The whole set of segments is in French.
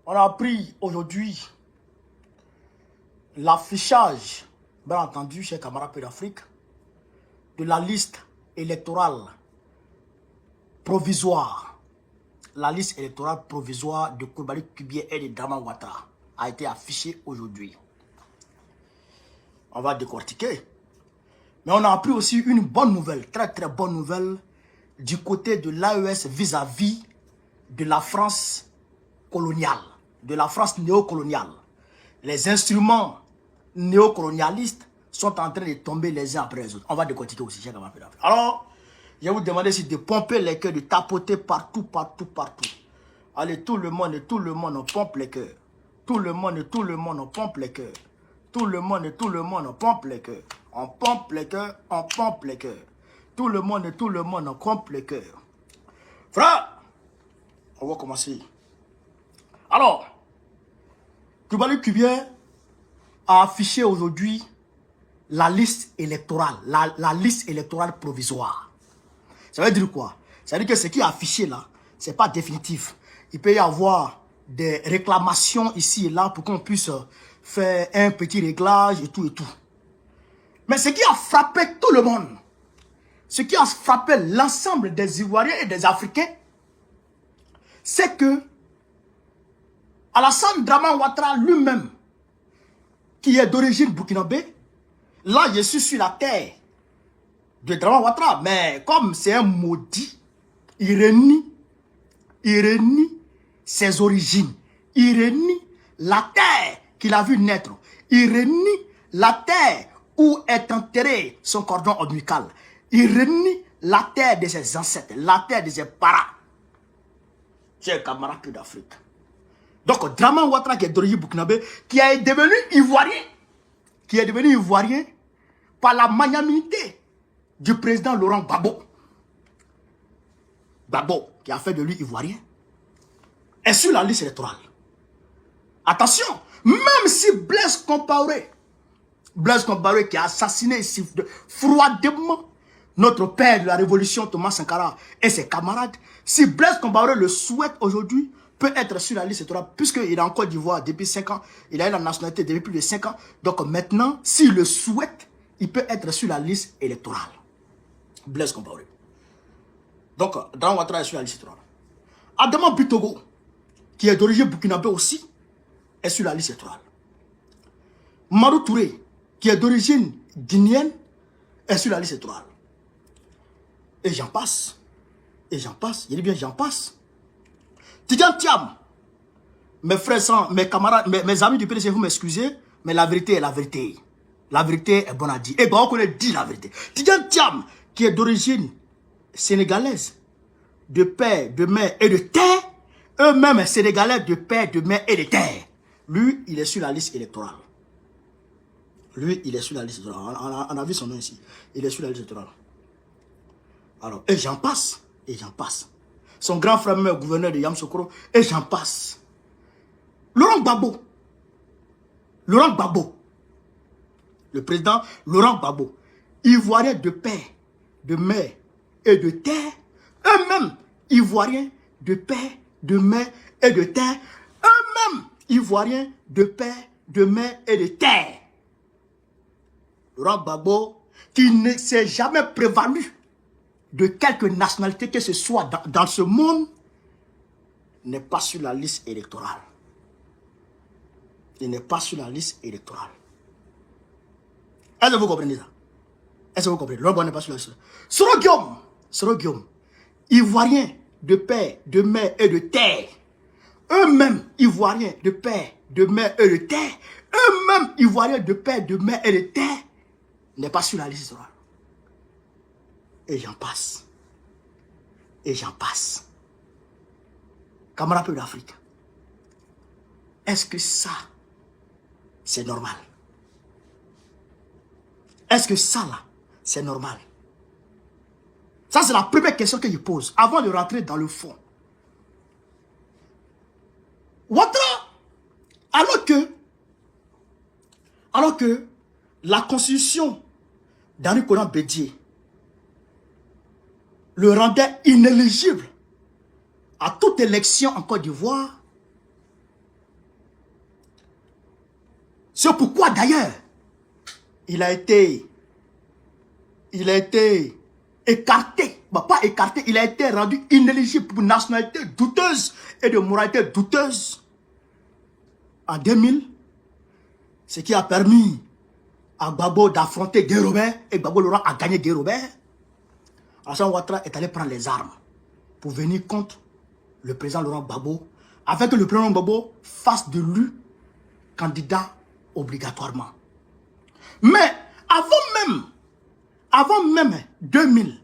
On a appris aujourd'hui l'affichage, bien entendu, chers camarades Pays d'Afrique, de la liste électorale provisoire. La liste électorale provisoire de Coulibaly Kubié et de Dramane Ouattara a été affichée aujourd'hui. On va décortiquer. Mais on a appris aussi une bonne nouvelle, très très bonne nouvelle, du côté de l'AES vis-à-vis de la France coloniale, de la France néocoloniale. Les instruments néocolonialistes sont en train de tomber les uns après les autres. On va décortiquer aussi, chers camarades. Alors, je vais vous demander si de pomper les cœurs, de tapoter partout, partout, partout. Allez, tout le monde, on pompe les cœurs. Tout le monde, on pompe les cœurs. Tout le monde, on pompe les cœurs. On pompe les cœurs, on pompe les cœurs. Tout le monde, on pompe les cœurs. Frère, on va commencer. Alors, Coulibaly Kubié a affiché aujourd'hui la liste électorale, la liste électorale provisoire. Ça veut dire quoi? Ça veut dire que ce qui est affiché là, ce n'est pas définitif. Il peut y avoir des réclamations ici et là pour qu'on puisse faire un petit réglage et tout et tout. Mais ce qui a frappé tout le monde, ce qui a frappé l'ensemble des Ivoiriens et des Africains, c'est que Alassane Dramane Ouattara lui-même, qui est d'origine burkinabé, là je suis sur la terre de Dramane Ouattara, mais comme c'est un maudit, il renie ses origines, il renie la terre qu'il a vu naître, il renie la terre où est enterré son cordon ombilical, il renie la terre de ses ancêtres, la terre de ses parents. C'est un camarade d'Afrique. Donc Dramane Ouattara qui est d'origine burkinabé, qui est devenu ivoirien, par la magnanimité du président Laurent Gbagbo. Gbagbo, qui a fait de lui ivoirien, est sur la liste électorale. Attention, même si Blaise Compaoré qui a assassiné ici froidement notre père de la révolution Thomas Sankara et ses camarades, si Blaise Compaoré le souhaite aujourd'hui, peut être sur la liste électorale, puisqu'il est en Côte d'Ivoire depuis 5 ans, il a eu la nationalité depuis plus de 5 ans, donc maintenant, s'il le souhaite, il peut être sur la liste électorale. Blaise Compaoré. Donc, Dramane Ouattara est sur la liste électorale. Adama Bitogo, qui est d'origine burkinabé aussi, est sur la liste électorale. Marou Touré, qui est d'origine guinéenne, est sur la liste électorale. Et j'en passe. Et j'en passe. Il dit bien, j'en passe. Tidjane Thiam, mes frères, mes camarades, mes amis du PDC, vous m'excusez, mais la vérité est la vérité. La vérité est bonne à dire. Et bon, on connaît dit la vérité. Tidjane Thiam, qui est d'origine sénégalaise, de père, de mère et de terre, eux-mêmes sénégalais de père, de mère et de terre. Lui, il est sur la liste électorale. Lui, il est sur la liste électorale. On a vu son nom ici. Il est sur la liste électorale. Alors, et j'en passe. Et j'en passe. Son grand frère même gouverneur de Yamoussoukro, et j'en passe. Laurent Gbagbo, le président Laurent Gbagbo, ivoirien de père, de mère et de terre, eux-mêmes ivoiriens de père, de mère et de terre, eux-mêmes ivoiriens de père, de mère et de terre. Laurent Gbagbo, qui ne s'est jamais prévalu de quelque nationalité que ce soit dans ce monde, n'est pas sur la liste électorale. Il n'est pas sur la liste électorale. Est-ce que vous comprenez ça? Est-ce que vous comprenez? L'homme n'est pas sur la liste. Soro Guillaume, ivoirien de père, de mère et de terre, eux-mêmes ivoiriens de père, de mère et de terre, eux-mêmes ivoiriens de père, de mère et de terre, n'est pas sur la liste électorale. Et j'en passe. Et j'en passe. Camarades Pays d'Afrique, est-ce que ça, c'est normal? Est-ce que ça, là, c'est normal? Ça, c'est la première question que je pose, avant de rentrer dans le fond. Ouattara, alors que la constitution d'Henri Konan Bédié le rendait inéligible à toute élection en Côte d'Ivoire, C'est pourquoi d'ailleurs, il a été écarté, bah, pas écarté, il a été rendu inéligible pour nationalité douteuse et de moralité douteuse en 2000, ce qui a permis à Gbagbo d'affronter Guy Robert, et Gbagbo Laurent a gagné Guy Robert. Alassane Ouattara est allé prendre les armes pour venir contre le président Laurent Gbagbo, afin que le président Gbagbo fasse de lui candidat obligatoirement. Mais avant même 2000,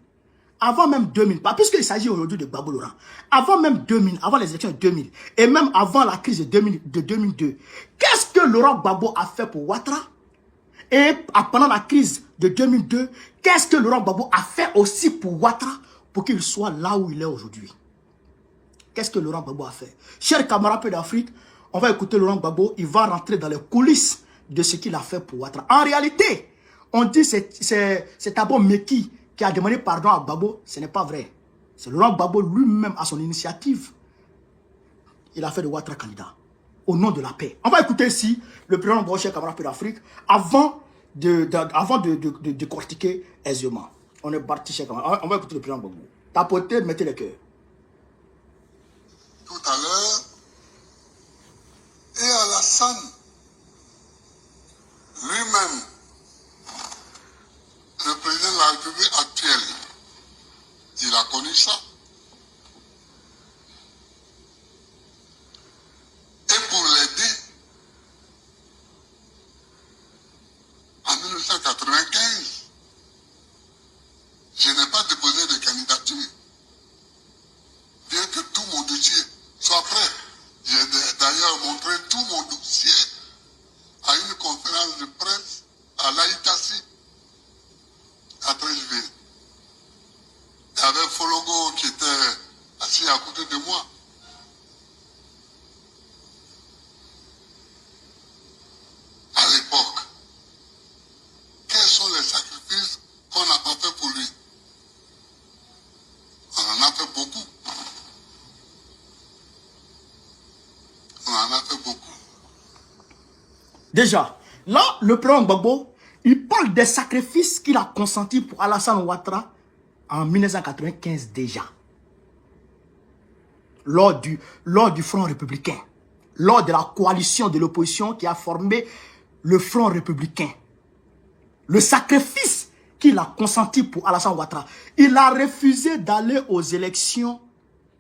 pas puisqu'il s'agit aujourd'hui de Gbagbo Laurent, avant même 2000, avant les élections de 2000, et même avant la crise de 2002, qu'est-ce que Laurent Gbagbo a fait pour Ouattara? Et pendant la crise de 2002, qu'est-ce que Laurent Gbagbo a fait aussi pour Ouattara pour qu'il soit là où il est aujourd'hui? Qu'est-ce que Laurent Gbagbo a fait? Chers camarades d'Afrique, on va écouter Laurent Gbagbo, il va rentrer dans les coulisses de ce qu'il a fait pour Ouattara. En réalité, on dit que c'est Thabo Mbeki qui a demandé pardon à Gbagbo. Ce n'est pas vrai. C'est Laurent Gbagbo lui-même, à son initiative, il a fait de Ouattara candidat au nom de la paix. On va écouter ici le président Gbagbo, chers camarades d'Afrique, avant de décortiquer aisément. On est parti, chers camarades. On va écouter le président Gbagbo. Tapotez, mettez les cœurs. Tout à l'heure, et Alassane lui-même, le président de la République actuelle, il a connu ça. Et pour l'aider, en 1995, je n'ai pas déposé de candidature. Bien que tout mon dossier soit prêt. J'ai d'ailleurs montré tout mon dossier à une conférence de presse à l'Aïtassi, à Trècheville. Il y avait Fologo qui était assis à côté de moi. À l'époque, quels sont les sacrifices qu'on n'a pas fait pour lui? On en a fait beaucoup. On en a fait beaucoup. Déjà, là, le président Gbagbo, il parle des sacrifices qu'il a consentis pour Alassane Ouattara en 1995 déjà. Lors du Front républicain. Lors de la coalition de l'opposition qui a formé le Front républicain. Le sacrifice qu'il a consenti pour Alassane Ouattara. Il a refusé d'aller aux élections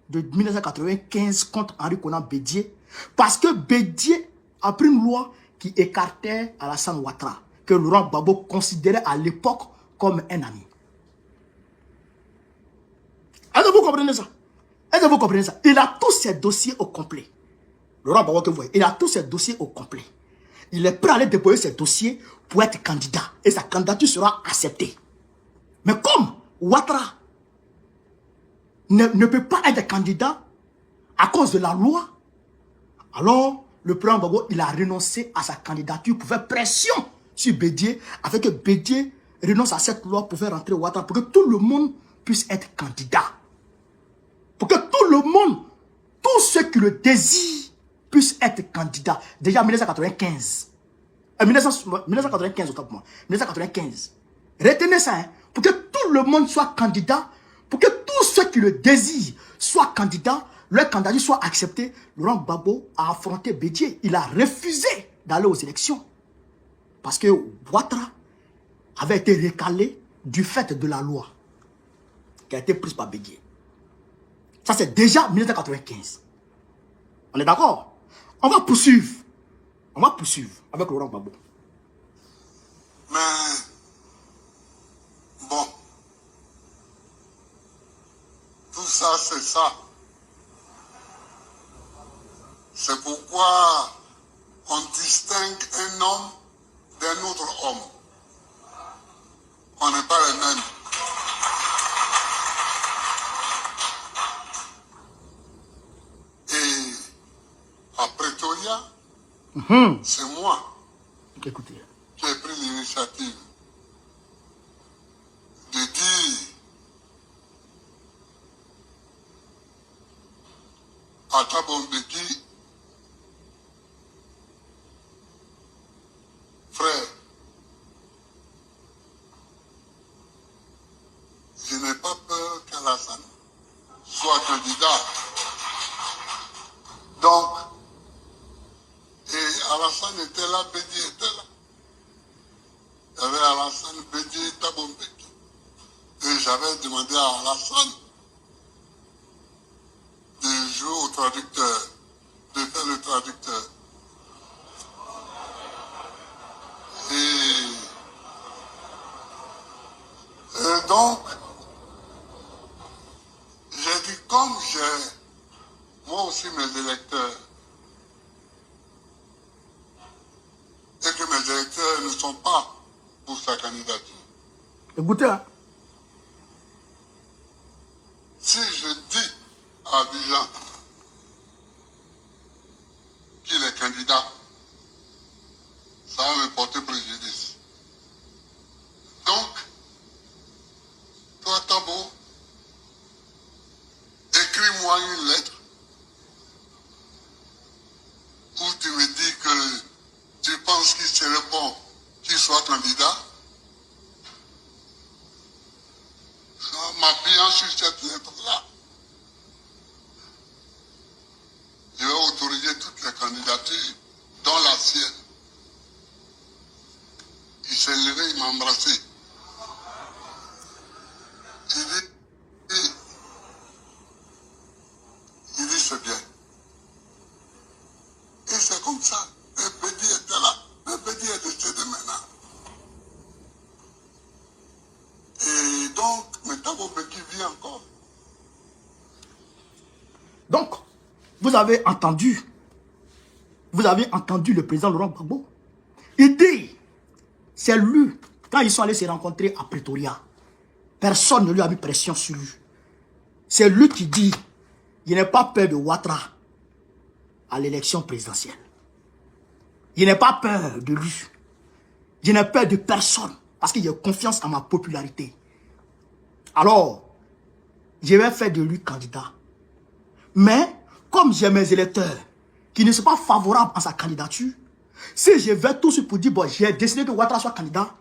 de 1995 contre Henri Konan Bédié parce que Bédié a pris une loi qui écartait Alassane Ouattara, que Laurent Gbagbo considérait à l'époque comme un ami. Est-ce que vous comprenez ça? Est-ce que vous comprenez ça? Il a tous ses dossiers au complet. Laurent Gbagbo, que vous voyez, il a tous ses dossiers au complet. Il est prêt à aller déposer ses dossiers pour être candidat. Et sa candidature sera acceptée. Mais comme Ouattara ne peut pas être candidat à cause de la loi, alors le président Gbagbo, il a renoncé à sa candidature pour faire pression sur Bédié, afin que Bédié renonce à cette loi pour faire rentrer Ouattara, pour que tout le monde puisse être candidat. Pour que tout le monde, tous ceux qui le désirent, puissent être candidats. Déjà en 1995. 1995, autant pour moi. 1995. Retenez ça, hein, pour que tout le monde soit candidat, pour que tous ceux qui le désirent soient candidats, leur candidature soit acceptée. Laurent Gbagbo a affronté Bédié. Il a refusé d'aller aux élections. Parce que Ouattara avait été recalé du fait de la loi qui a été prise par Bédié. Ça, c'est déjà 1995. On est d'accord? On va poursuivre. On va poursuivre avec Laurent Gbagbo. Mais, bon, tout ça, c'est ça. C'est pourquoi on distingue un homme d'un autre homme. On n'est pas les mêmes. Et à Pretoria, c'est moi Écoutez. qui ai pris l'initiative de dire à Thabo Mbeki Alassane était là, Bédi était là. Il y avait Alassane, Bédi, Thabo Mbeki. Et j'avais demandé à Alassane de jouer au traducteur, de faire le traducteur. Et donc, j'ai dit, comme j'ai moi aussi mes électeurs, et que mes électeurs ne sont pas pour sa candidature. Écoutez, hein. Si je dis à Abidjan qu'il est candidat, ça va me porter préjudice. Donc, toi, Thabo, écris-moi une lettre où tu me dis que tu penses qu'il serait bon qu'il soit candidat. En m'appuyant sur cette lettre-là, je vais autoriser toutes les candidatures, dont la sienne. Il s'est levé, il m'a embrassé. Il dit c'est bien. Et c'est comme ça. Le petit était là. Le petit est décédé maintenant. Et donc, maintenant, mon petit vit encore. Donc, vous avez entendu le président Laurent Gbagbo. Il dit, c'est lui, quand ils sont allés se rencontrer à Pretoria, personne ne lui a mis pression sur lui. C'est lui qui dit, il n'est pas peur de Ouattara à l'élection présidentielle. Il n'est pas peur de lui. Je n'ai peur de personne parce qu'il a confiance en ma popularité. Alors, je vais faire de lui candidat. Mais, comme j'ai mes électeurs qui ne sont pas favorables à sa candidature, si je vais tout ce pour dire, bon, j'ai décidé que Ouattara soit candidat,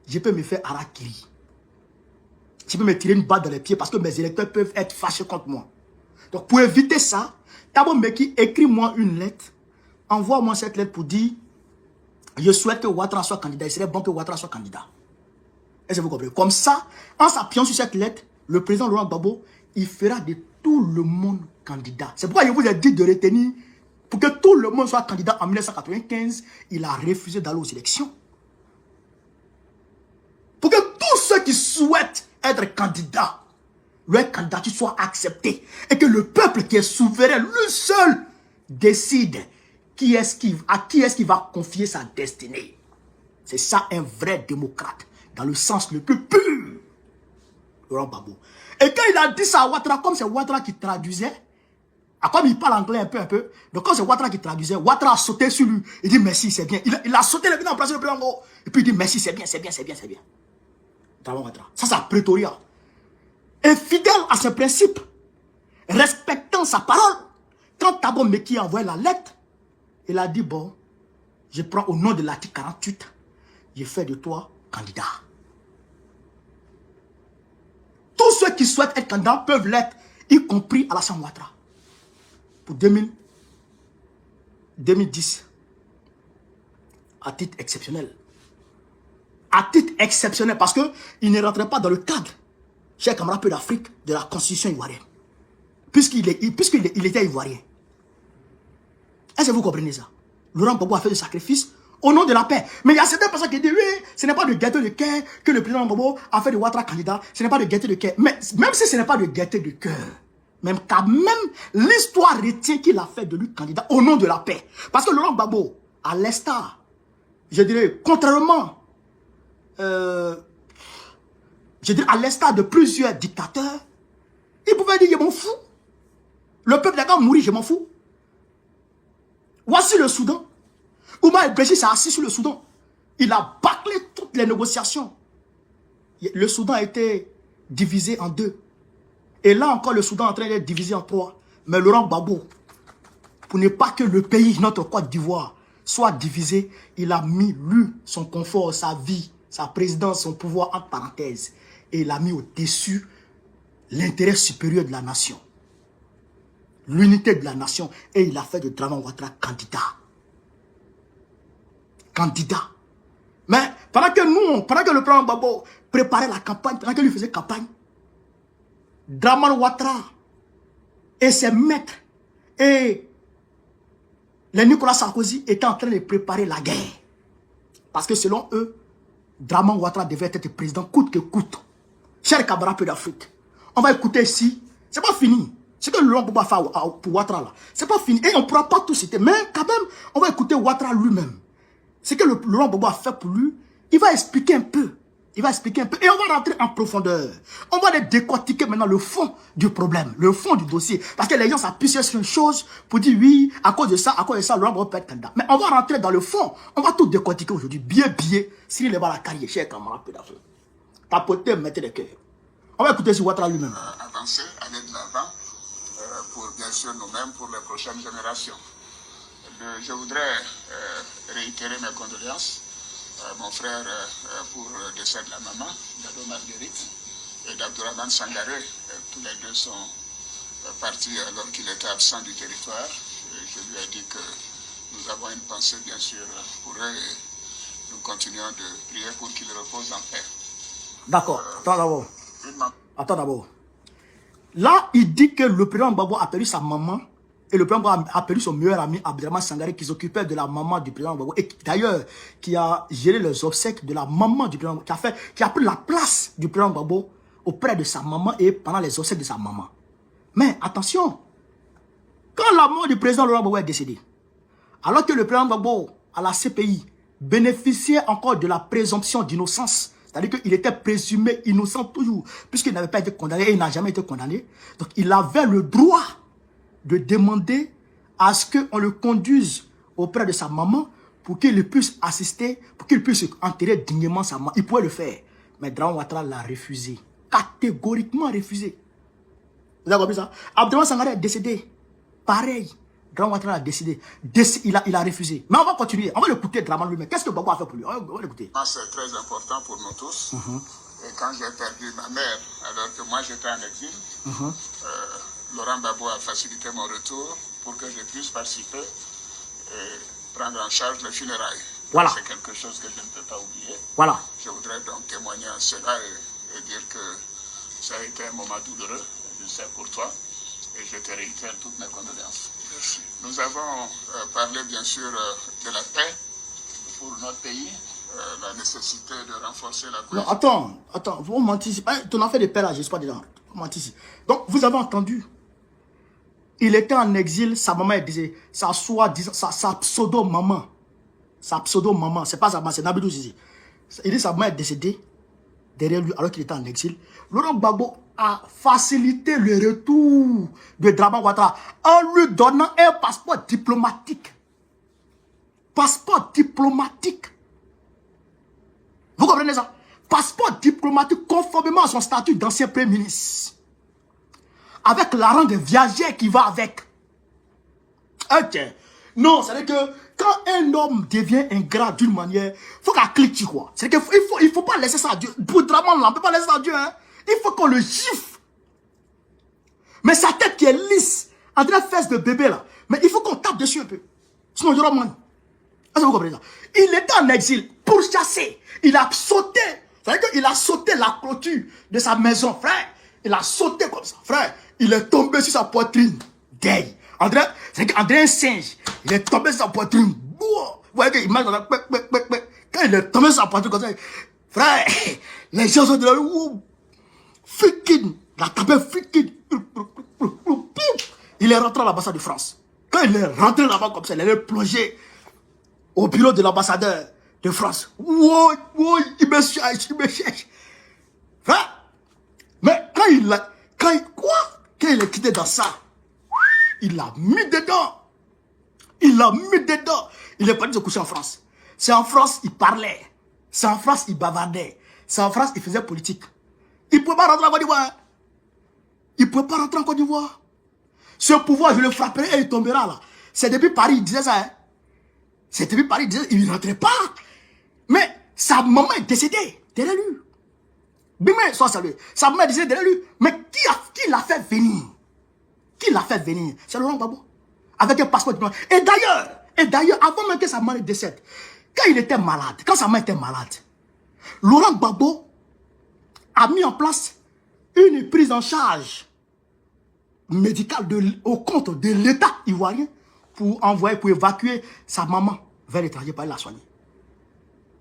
je peux me faire harakiri. Je peux me tirer une balle dans les pieds parce que mes électeurs peuvent être fâchés contre moi. Donc, pour éviter ça, Thabo Mbeki, écris-moi une lettre. Envoie-moi cette lettre pour dire, je souhaite que Ouattara soit candidat. Il serait bon que Ouattara soit candidat. Est-ce que vous comprenez? Comme ça, en s'appuyant sur cette lettre, le président Laurent Gbagbo, il fera de tout le monde candidat. C'est pourquoi je vous ai dit de retenir, pour que tout le monde soit candidat en 1995, il a refusé d'aller aux élections. Pour que tous ceux qui souhaitent être candidats, leur candidature soit acceptée. Et que le peuple qui est souverain, lui seul, décide à qui est-ce qu'il va confier sa destinée. C'est ça un vrai démocrate, dans le sens le plus pur. Laurent Gbagbo. Et quand il a dit ça à Ouattara, comme c'est Ouattara qui traduisait, comme il parle anglais un peu, donc quand c'est Ouattara qui traduisait, Ouattara a sauté sur lui. Il dit merci, c'est bien. Il a sauté, il a placé le président. Et puis il dit merci, c'est bien. Ça, c'est à Pretoria. Et fidèle à ses principes, respectant sa parole, quand Thabo Mbeki a envoyé la lettre, il a dit, bon, je prends au nom de l'article 48, je fais de toi candidat. Tous ceux qui souhaitent être candidats peuvent l'être, y compris Alassane Ouattara. Pour 2010, à titre exceptionnel. À titre exceptionnel, parce qu'il ne rentrait pas dans le cadre, chers camarades d'Afrique, de la constitution ivoirienne. Puisqu'il était ivoirien. Est-ce que vous comprenez ça? Laurent Gbagbo a fait des sacrifices au nom de la paix. Mais il y a certaines personnes qui disent, oui, ce n'est pas de gaieté de cœur que le président Gbagbo a fait de Ouattara candidat. Ce n'est pas de gaieté de cœur. Mais même si ce n'est pas de gaieté de cœur, même quand même, l'histoire retient qu'il a fait de lui candidat au nom de la paix. Parce que Laurent Gbagbo, à l'instar, je dirais, contrairement, je dirais, à l'instar de plusieurs dictateurs, il pouvait dire, je m'en fous. Le peuple d'accord mourir, je m'en fous. Voici le Soudan. Oumar el-Béchir s'est assis sur le Soudan. Il a bâclé toutes les négociations. Le Soudan a été divisé en deux. Et là encore, le Soudan est en train d'être divisé en trois. Mais Laurent Gbagbo, pour ne pas que le pays, notre Côte d'Ivoire, soit divisé, il a mis, lui, son confort, sa vie, sa présidence, son pouvoir, entre parenthèses. Et il a mis au-dessus l'intérêt supérieur de la nation. L'unité de la nation. Et il a fait de Draman Ouattara candidat. candidat. Mais pendant que le président Gbagbo préparait la campagne, pendant qu'il lui faisait campagne, Dramane Ouattara et ses maîtres et les Nicolas Sarkozy étaient en train de préparer la guerre. Parce que selon eux, Dramane Ouattara devait être président coûte que coûte. Chers camarades d'Afrique, on va écouter ici. C'est pas fini. Ce que le Laurent Gbagbo a fait pour Ouattara là, c'est pas fini. Et on ne pourra pas tout citer. Mais quand même, on va écouter Ouattara lui-même. Ce que le Laurent Gbagbo a fait pour lui, il va expliquer un peu. Il va expliquer un peu. Et on va rentrer en profondeur. On va les décortiquer maintenant le fond du problème, le fond du dossier. Parce que les gens s'appuient sur une chose pour dire oui, à cause de ça, le Laurent Gbagbo peut être candidat. Mais on va rentrer dans le fond. On va tout décortiquer aujourd'hui. Bien, s'il est dans la carrière, chers camarades d'Afrique. Tapoter, mettez les cœurs. On va écouter sur Ouattara lui-même. Avancer, aller de l'avant, pour bien sûr nous-mêmes, pour les prochaines générations. Je voudrais réitérer mes condoléances à mon frère pour le décès de la maman, Dado Marguerite, et d'Abdourahmane Sangaré. Tous les deux sont partis alors qu'il était absent du territoire. Je lui ai dit que nous avons une pensée bien sûr pour eux et nous continuons de prier pour qu'ils reposent en paix. D'accord, attends d'abord. Là, il dit que le président Gbagbo a perdu sa maman et le président Gbagbo a perdu son meilleur ami Abdourahmane Sangaré qui s'occupait de la maman du président Gbagbo et d'ailleurs qui a géré les obsèques de la maman du président Gbagbo, qui a pris la place du président Gbagbo auprès de sa maman et pendant les obsèques de sa maman. Mais attention, quand la mort du président Laurent Gbagbo est décédée, alors que le président Gbagbo à la CPI bénéficiait encore de la présomption d'innocence, c'est-à-dire qu'il était présumé innocent toujours, puisqu'il n'avait pas été condamné et il n'a jamais été condamné. Donc il avait le droit de demander à ce qu'on le conduise auprès de sa maman pour qu'il puisse assister, pour qu'il puisse enterrer dignement sa maman. Il pouvait le faire. Mais Dramane Ouattara l'a refusé. Catégoriquement refusé. Vous avez compris ça? Abdourahmane Sangaré est décédé. Pareil. Dramane Ouattara a décidé. Il a refusé. Mais on va continuer. On va l'écouter, Dramane lui-même. Qu'est-ce que Gbagbo a fait pour lui? On va l'écouter. C'est très important pour nous tous. Et quand j'ai perdu ma mère, alors que moi j'étais en exil, Laurent Gbagbo a facilité mon retour pour que je puisse participer et prendre en charge les funérailles. Voilà. C'est quelque chose que je ne peux pas oublier. Voilà. Je voudrais donc témoigner à cela et dire que ça a été un moment douloureux, je sais pour toi, et je te réitère toutes mes condoléances. Merci. Nous avons parlé bien sûr de la paix pour notre pays, la nécessité de renforcer la cohésion. Non, attends, vous mentissez. Ton affaire de paix là, je ne suis pas dedans. Vous mentissez. Donc, vous avez entendu. Il était en exil, sa maman est décédée. Sa pseudo-maman. Sa pseudo-maman, c'est pas sa maman, c'est Nabidou Zizi. Il dit sa maman est décédée derrière lui alors qu'il était en exil. Laurent Gbagbo a facilité le retour de Dramane Ouattara en lui donnant un passeport diplomatique. Passeport diplomatique. Vous comprenez ça? Passeport diplomatique conformément à son statut d'ancien premier ministre. Avec l'argent de viagers qui va avec. Ok. Non, c'est-à-dire que quand un homme devient ingrat d'une manière, il faut qu'il clique, quoi. C'est-à-dire qu'il faut pas laisser ça à Dieu. Pour Dramane, on ne peut pas laisser ça à Dieu. Hein. Il faut qu'on le gifle. Mais sa tête qui est lisse, en train de faire de bébé là, mais il faut qu'on tape dessus un peu. Sinon, il y aura moins. Est-ce que vous comprenez ça? Il était en exil pour chasser. Il a sauté. C'est-à-dire qu'il a sauté la clôture de sa maison, frère. Il a sauté comme ça, frère. Il est tombé sur sa poitrine. Deuil. C'est qu'André un singe. Il est tombé sur sa poitrine. Vous voyez qu'il marche dans la... Quand il est tombé sur sa poitrine comme ça, frère, les gens sont de là. Fikin. Il a tapé Fikin. Il est rentré à l'ambassade de France. Quand il est rentré là-bas comme ça, il est plongé au bureau de l'ambassadeur de France. Wow, il me cherche. Frère, mais quand il est quitté dans ça, il l'a mis dedans. Il est parti se coucher en France. C'est en France il parlait. C'est en France il bavardait. C'est en France il faisait politique. Il ne pouvait pas rentrer en Côte d'Ivoire. Ce pouvoir, je le frapperai et il tombera là. C'est depuis Paris, il disait ça. Hein? C'est depuis Paris, il disait, il ne rentrait pas. Mais sa maman est décédée derrière lui. Bimé, soit salué. Sa maman est décédée derrière lui. Mais qui l'a fait venir? Qui l'a fait venir? C'est Laurent Gbagbo. Avec un passeport diplomatique. Et d'ailleurs, avant même que sa maman décède, Quand il était malade, quand sa main était malade, Laurent Gbagbo a mis en place une prise en charge médicale au compte de l'État ivoirien pour envoyer, pour évacuer sa maman vers l'étranger pour aller la soigner.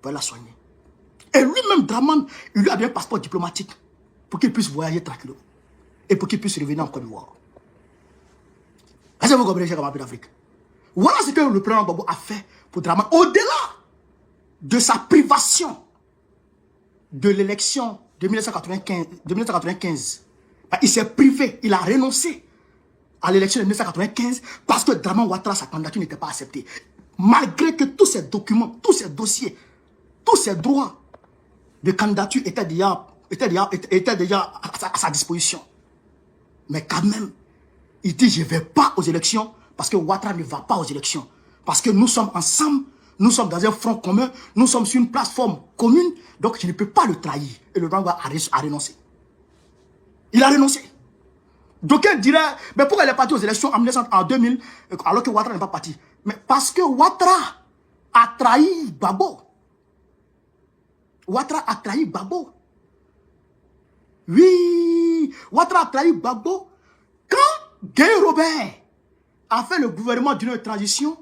Pour aller la soigner. Et lui-même, Draman, il lui a donné un passeport diplomatique pour qu'il puisse voyager tranquillement et pour qu'il puisse revenir en Côte d'Ivoire. Est-ce que vous comprenez, chers camarades d'Afrique? Voilà ce que le président Gbagbo a fait pour Draman. Au-delà de sa privation de l'élection de 1995, il s'est privé, il a renoncé à l'élection de 1995 parce que Draman Ouattara, sa candidature n'était pas acceptée. Malgré que tous ces documents, tous ces dossiers, tous ces droits de candidature étaient déjà à sa disposition. Mais quand même, il dit je ne vais pas aux élections parce que Ouattara ne va pas aux élections. Parce que nous sommes ensemble, nous sommes dans un front commun, nous sommes sur une plateforme commune, donc je ne peux pas le trahir. Et le Rwanda a renoncé. Il a renoncé. D'aucuns diraient, mais pourquoi il est parti aux élections en 2000 alors que Ouattara n'est pas parti? Mais parce que Ouattara a trahi Gbagbo. Ouattara a trahi Gbagbo. Oui, Ouattara a trahi Gbagbo. Quand Guy Robert a fait le gouvernement d'une transition,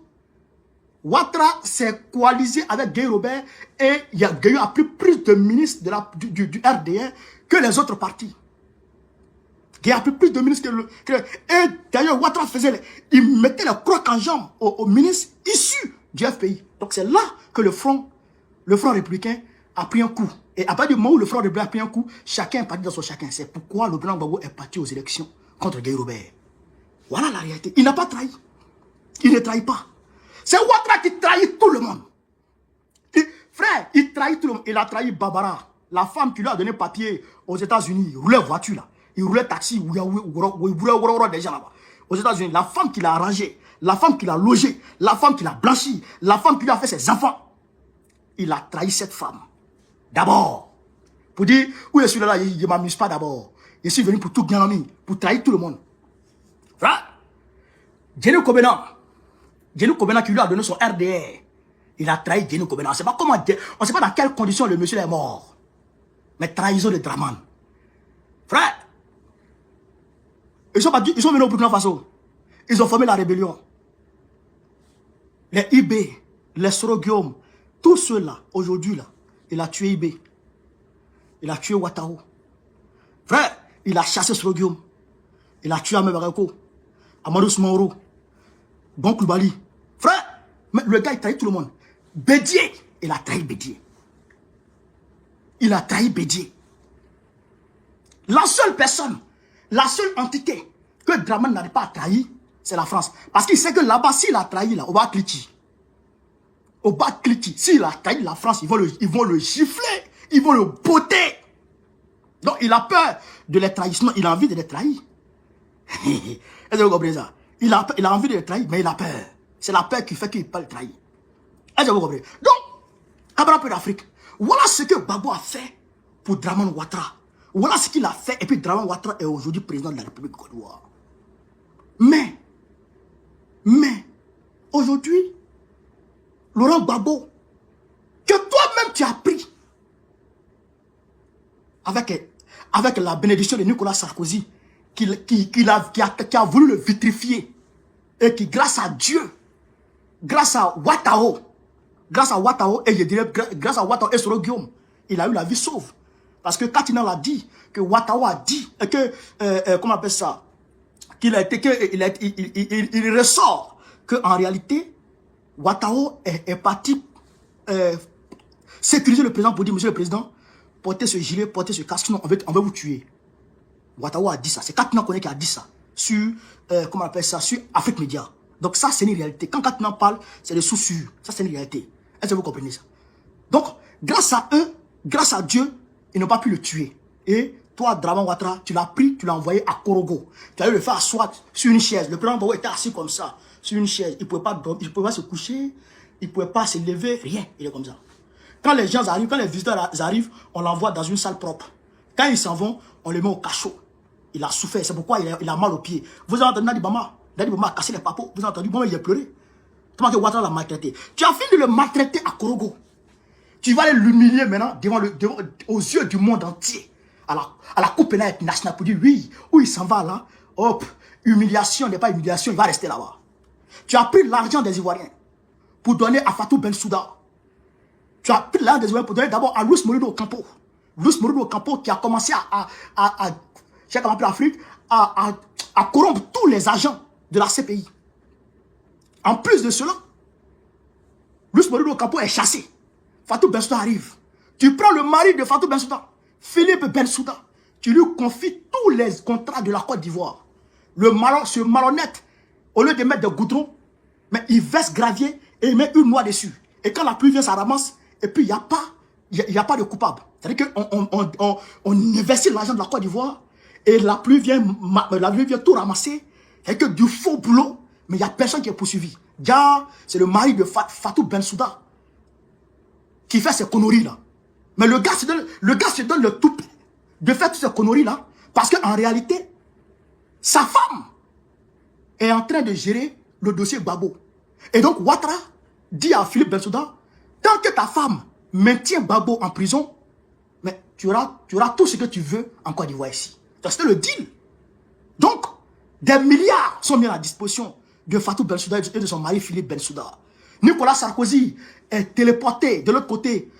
Ouattara s'est coalisé avec Guy Robert et Guy a pris plus de ministres du RDR que les autres partis. Guy a pris plus de ministres et d'ailleurs Ouattara il mettait le croc en jambe aux ministres issus du FPI. Donc c'est là que le front républicain a pris un coup. Et à partir du moment où le front républicain a pris un coup, chacun est parti dans son chacun. C'est pourquoi le président Gbagbo est parti aux élections contre Guy Robert. Voilà la réalité. Il n'a pas trahi. Il ne trahit pas. C'est Ouattara qui trahit tout le monde. Frère, il trahit tout le monde. Il a trahi Barbara, la femme qui lui a donné papier aux États-Unis. Il roulait voiture là. Il roulait taxi. Il roulait des gens là-bas. Aux États-Unis, la femme qui l'a arrangé, la femme qui l'a logé, la femme qui l'a blanchi, la femme qui lui a fait ses enfants. Il a trahi cette femme. D'abord. Pour dire, où je suis là, je ne m'amuse pas d'abord. Je suis venu pour tout gagner, pour trahir tout le monde. Frère, Djenou Kobena qui lui a donné son RDR, il a trahi Djenou Kobena. On ne sait pas comment, on ne sait pas dans quelles conditions le monsieur est mort. Mais trahison de Draman. Frère, ils sont venus au Burkina Faso. Ils ont formé la rébellion. Les IB, les Soroguium, tous ceux-là, aujourd'hui, là, il a tué IB. Il a tué Ouattara. Frère, il a chassé Soroguium. Il a tué Ahmed Barako, Amadou Smaoro, Bon Koulibaly. Frère, mais le gars, il trahit tout le monde. Bédié, il a trahi Bédié. Il a trahi Bédié. La seule personne, la seule entité que Draman n'arrive pas à trahir, c'est la France. Parce qu'il sait que là-bas, s'il a trahi, là, au bas Kliti, s'il a trahi la France, ils vont le gifler, ils vont le botter. Donc, il a peur de les trahissements, il a envie de les trahir. Est-ce que vous comprenez ça? Il a envie de les trahir, mais il a peur. C'est la peur qui fait qu'il ne peut pas le trahir. Est-ce que vous comprenez? Donc, camarades d'Afrique, voilà ce que Gbagbo a fait pour Draman Ouattara. Voilà ce qu'il a fait. Et puis Draman Ouattara est aujourd'hui président de la République de Côte d'Ivoire. Mais, aujourd'hui, Laurent Gbagbo, que toi-même tu as pris, avec la bénédiction de Nicolas Sarkozy, qui a voulu le vitrifier, et qui, grâce à Dieu, grâce à Ouattara, et je dirais, grâce à Ouattara et Soroguium, il a eu la vie sauve. Parce que Katina l'a dit, que Ouattara a dit, que, comment on appelle ça, il ressort qu'en réalité, Ouattara est parti sécuriser le président pour dire, monsieur le président, portez ce gilet, portez ce casque, sinon on veut vous tuer. Ouattara a dit ça, c'est Katina Koné qui a dit ça, sur, comment on appelle ça, sur Afrique Média. Donc ça, c'est une réalité. Quand Katina parle, c'est le sous-sur. Ça, c'est une réalité. Est-ce que vous comprenez ça? Donc, grâce à eux, grâce à Dieu, ils n'ont pas pu le tuer. Et toi, Draman Ouattara, tu l'as pris, tu l'as envoyé à Korogo. Tu as eu le faire asseoir sur une chaise. Le président Gbagbo était assis comme ça, sur une chaise. Il ne pouvait pas dormir, il ne pouvait pas se coucher, il ne pouvait pas se lever, rien. Il est comme ça. Quand les gens arrivent, quand les visiteurs arrivent, on l'envoie dans une salle propre. Quand ils s'en vont, on le met au cachot. Il a souffert, c'est pourquoi il a mal aux pieds. Vous avez entendu Nadi Bama a cassé les papos. Vous avez entendu, bon, il a pleuré. Comment que Ouattara l'a maltraité. Tu as fini de le maltraiter à Korogo. Tu vas aller l'humilier maintenant aux yeux du monde entier. À la Coupe pénale internationale pour dire oui, où il s'en va là. Hop, humiliation n'est pas humiliation, il va rester là-bas. Tu as pris l'argent des Ivoiriens pour donner à Fatou Bensouda. Tu as pris l'argent des Ivoiriens pour donner d'abord à Luis Morido Ocampo. Luis Morido Ocampo qui a commencé à corrompre tous les agents de la CPI. En plus de cela, Luis Morido Ocampo est chassé. Fatou Bensouda arrive. Tu prends le mari de Fatou Bensouda, Philippe Bensouda. Tu lui confies tous les contrats de la Côte d'Ivoire. Ce malhonnête, au lieu de mettre des goudrons, mais il verse gravier et il met une noix dessus. Et quand la pluie vient, ça ramasse. Et puis, il n'y a pas de coupable. C'est-à-dire qu'on investit l'argent de la Côte d'Ivoire et la pluie vient tout ramasser. C'est que du faux boulot, mais il n'y a personne qui est poursuivi. C'est le mari de Fatou Bensouda qui fait ces conneries-là. Mais le gars se donne le tout de faire toutes ces conneries-là parce qu'en réalité, sa femme est en train de gérer le dossier Gbagbo. Et donc, Ouattara dit à Philippe Bensouda, tant que ta femme maintient Gbagbo en prison, mais tu auras tout ce que tu veux en Côte d'Ivoire ici. C'était le deal. Donc, des milliards sont mis à la disposition de Fatou Bensouda et de son mari Philippe Bensouda. Nicolas Sarkozy est téléporté de l'autre côté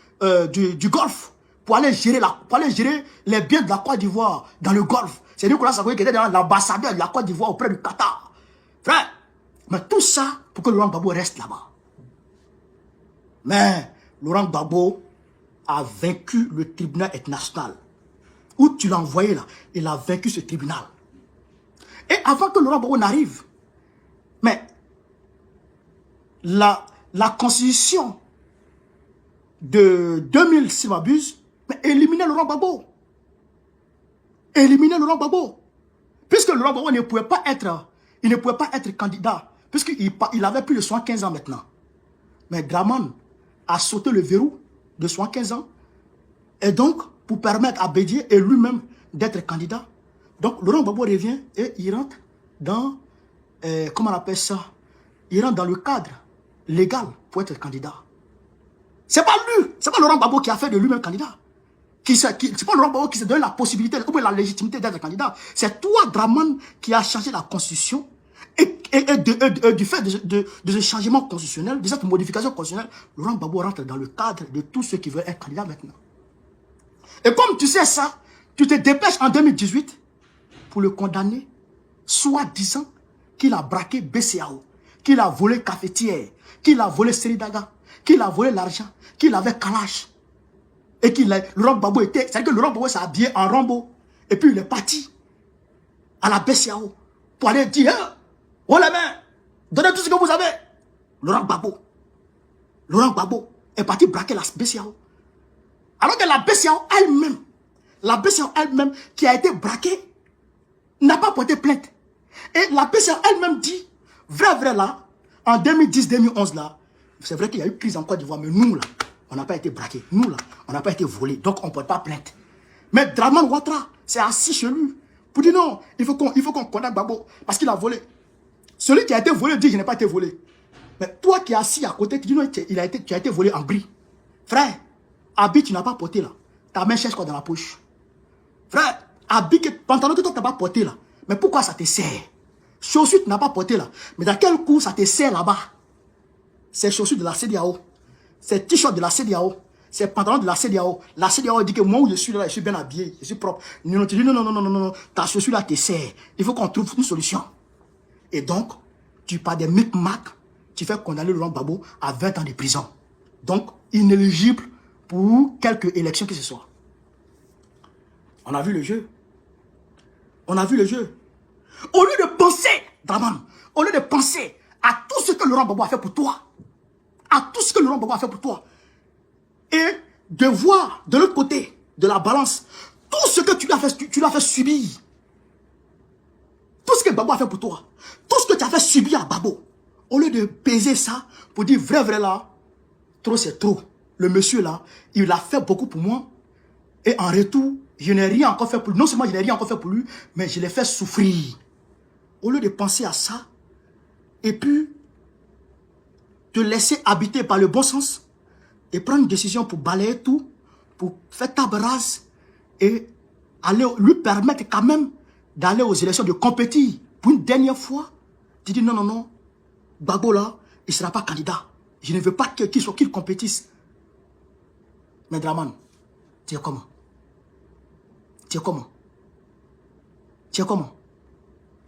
du Golfe pour aller gérer les biens de la Côte d'Ivoire dans le Golfe. C'est Nicolas Sarkozy qui était dans l'ambassadeur de la Côte d'Ivoire auprès du Qatar. Frère, mais tout ça pour que Laurent Gbagbo reste là-bas. Mais Laurent Gbagbo a vaincu le tribunal international. Où tu l'as envoyé là, il a vaincu ce tribunal. Et avant que Laurent Gbagbo n'arrive, mais la constitution de 2000, si je m'abuse, éliminait Laurent Gbagbo. Éliminer Laurent Gbagbo. Puisque Laurent Gbagbo ne pouvait pas être candidat, puisqu'il avait plus de 75 ans maintenant. Mais Draman a sauté le verrou de 75 ans, et donc, pour permettre à Bédié et lui-même d'être candidat. Donc, Laurent Gbagbo revient et il rentre dans, comment on appelle ça? Il rentre dans le cadre légal pour être candidat. C'est pas lui, c'est pas Laurent Gbagbo qui a fait de lui-même candidat. C'est pas Laurent Gbagbo qui s'est donné la possibilité ou la légitimité d'être candidat. C'est toi, Draman, qui a changé la constitution et du fait de ce changement constitutionnel, de cette modification constitutionnelle, Laurent Gbagbo rentre dans le cadre de tous ceux qui veulent être candidats maintenant. Et comme tu sais ça, tu te dépêches en 2018 pour le condamner, soi-disant qu'il a braqué BCAO, qu'il a volé cafetière, qu'il a volé Seridaga, qu'il a volé l'argent, qu'il avait Kalash. Et Laurent Gbagbo c'est-à-dire que Laurent Gbagbo s'est habillé en Rambo. Et puis il est parti à la BCAO pour aller dire, hey, oh les mains, donnez tout ce que vous avez. Laurent Gbagbo est parti braquer la BCAO. Alors que la BCAO elle-même qui a été braquée, n'a pas porté plainte. Et la BCAO elle-même dit, vrai là, en 2010-2011 là, c'est vrai qu'il y a eu crise en Côte d'Ivoire, mais nous là, on n'a pas été braqués. Nous là, on n'a pas été volés. Donc on ne porte pas plainte. Mais Draman Ouattara, c'est assis chez lui. Pour dire non, il faut qu'on condamne Gbagbo parce qu'il a volé. Celui qui a été volé dit je n'ai pas été volé. Mais toi qui es assis à côté, tu dis non, tu as été volé en bris. Frère, habit tu n'as pas porté là. Ta main cherche quoi dans la poche. Frère, habit pantalon que toi tu n'as pas porté là. Mais pourquoi ça te sert? Chaussures tu n'as pas porté là. Mais dans quel coup ça te sert là-bas? C'est chaussures de la CEDEAO. C'est t-shirt de la CEDEAO. C'est pantalon de la CEDEAO. La CEDEAO dit que moi où je suis là, je suis bien habillé, je suis propre. Non, tu dis non, ta chaussure là te sert. Il faut qu'on trouve une solution. Et donc, tu parles des micmacs, tu fais condamner Laurent Gbagbo à 20 ans de prison. Donc, inéligible pour quelques élections que ce soit. On a vu le jeu. On a vu le jeu. Au lieu de penser, Draman, au lieu de penser à tout ce que Laurent Gbagbo a fait pour toi, à tout ce que Laurent Gbagbo a fait pour toi, et de voir de l'autre côté de la balance tout ce que tu l'as fait subir. Tout ce que Gbagbo a fait pour toi, tout ce que tu as fait subir à Gbagbo, au lieu de peser ça pour dire vrai là, trop c'est trop. Le monsieur là, il a fait beaucoup pour moi, et en retour, je n'ai rien encore fait pour lui. Non seulement je n'ai rien encore fait pour lui, mais je l'ai fait souffrir. Au lieu de penser à ça, et puis te laisser habiter par le bon sens et prendre une décision pour balayer tout, pour faire table rase et aller lui permettre quand même d'aller aux élections, de compétir pour une dernière fois. Tu dis non, non, non, Gbagbo là, il ne sera pas candidat. Je ne veux pas qu'il compétisse. Mais Dramane, tu es comment? Tu es comment? Tu es comment?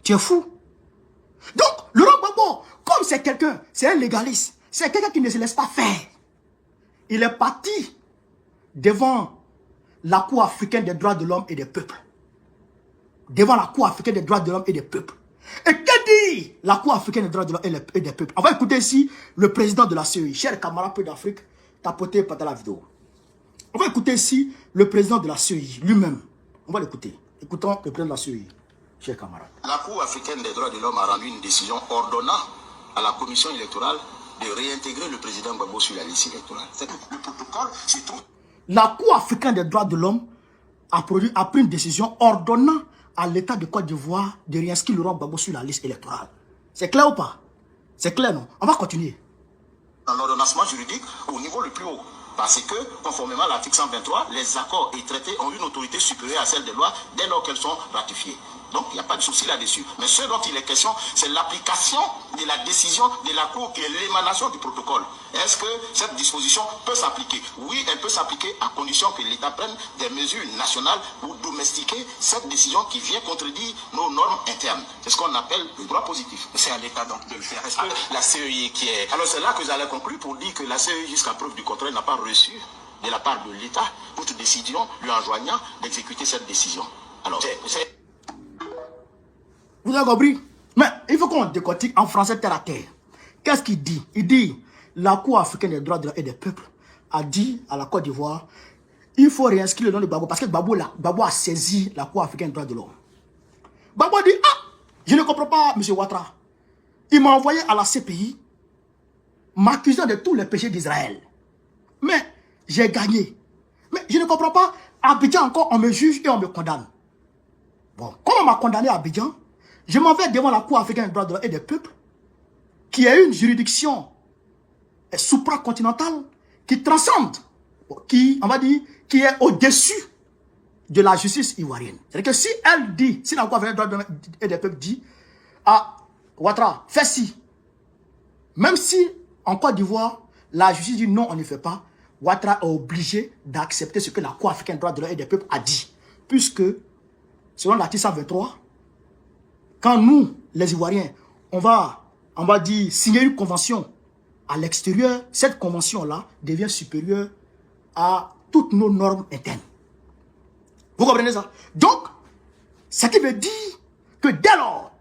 Tu es fou. Donc, Laurent Gbagbo, comme c'est quelqu'un, c'est un légaliste, c'est quelqu'un qui ne se laisse pas faire. Il est parti devant la Cour africaine des droits de l'homme et des peuples. Devant la Cour africaine des droits de l'homme et des peuples. Et que dit la Cour africaine des droits de l'homme et des peuples? On va écouter ici le président de la CEI, cher camarade peu d'Afrique, tapoté par la vidéo. On va écouter ici le président de la CEI lui-même. On va l'écouter. Écoutons le président de la CEI, cher camarade. La Cour africaine des droits de l'homme a rendu une décision ordonnant à la commission électorale de réintégrer le président Gbagbo sur la liste électorale. Le protocole se trouve... La Cour africaine des droits de l'homme a pris une décision ordonnant à l'État de Côte d'Ivoire de réinscrire Laurent Gbagbo sur la liste électorale. C'est clair ou pas? C'est clair, non? On va continuer. Dans l'ordonnancement juridique au niveau le plus haut. Parce que, conformément à l'article 123, les accords et traités ont une autorité supérieure à celle des lois dès lors qu'elles sont ratifiées. Donc, il n'y a pas de souci là-dessus. Mais ce dont il est question, c'est l'application de la décision de la Cour qui est l'émanation du protocole. Est-ce que cette disposition peut s'appliquer? Oui, elle peut s'appliquer à condition que l'État prenne des mesures nationales pour domestiquer cette décision qui vient contredire nos normes internes. C'est ce qu'on appelle le droit positif. C'est à l'État donc de le faire. Est-ce que la CEI qui est... Alors c'est là que j'allais conclure pour dire que la CEI, jusqu'à preuve du contraire, n'a pas reçu de la part de l'État toute décision lui enjoignant d'exécuter cette décision. Alors, c'est... Vous avez compris? Mais il faut qu'on décortique en français terre à terre. Qu'est-ce qu'il dit? Il dit, la Cour africaine des droits de l'homme et des peuples a dit à la Côte d'Ivoire, il faut réinscrire le nom de Gbagbo parce que Gbagbo a saisi la Cour africaine des droits de l'homme. Gbagbo dit, ah, je ne comprends pas, M. Ouattara. Il m'a envoyé à la CPI, m'accusant de tous les péchés d'Israël. Mais j'ai gagné. Mais je ne comprends pas, à Abidjan encore, on me juge et on me condamne. Bon, comme on m'a condamné à Abidjan, je m'en vais devant la Cour africaine des droits de l'homme et des peuples, qui est une juridiction supracontinentale, qui transcende, qui, on va dire, qui est au-dessus de la justice ivoirienne. C'est-à-dire que si elle dit, si la Cour africaine des droits de l'homme et des peuples dit, à Ouattara, fais ci, même si en Côte d'Ivoire, la justice dit non, on ne fait pas, Ouattara est obligé d'accepter ce que la Cour africaine des droits de l'homme et des peuples a dit. Puisque, selon l'article 123, quand nous, les Ivoiriens, on va dire, signer une convention à l'extérieur, cette convention-là devient supérieure à toutes nos normes internes. Vous comprenez ça? Donc, ce qui veut dire que dès lors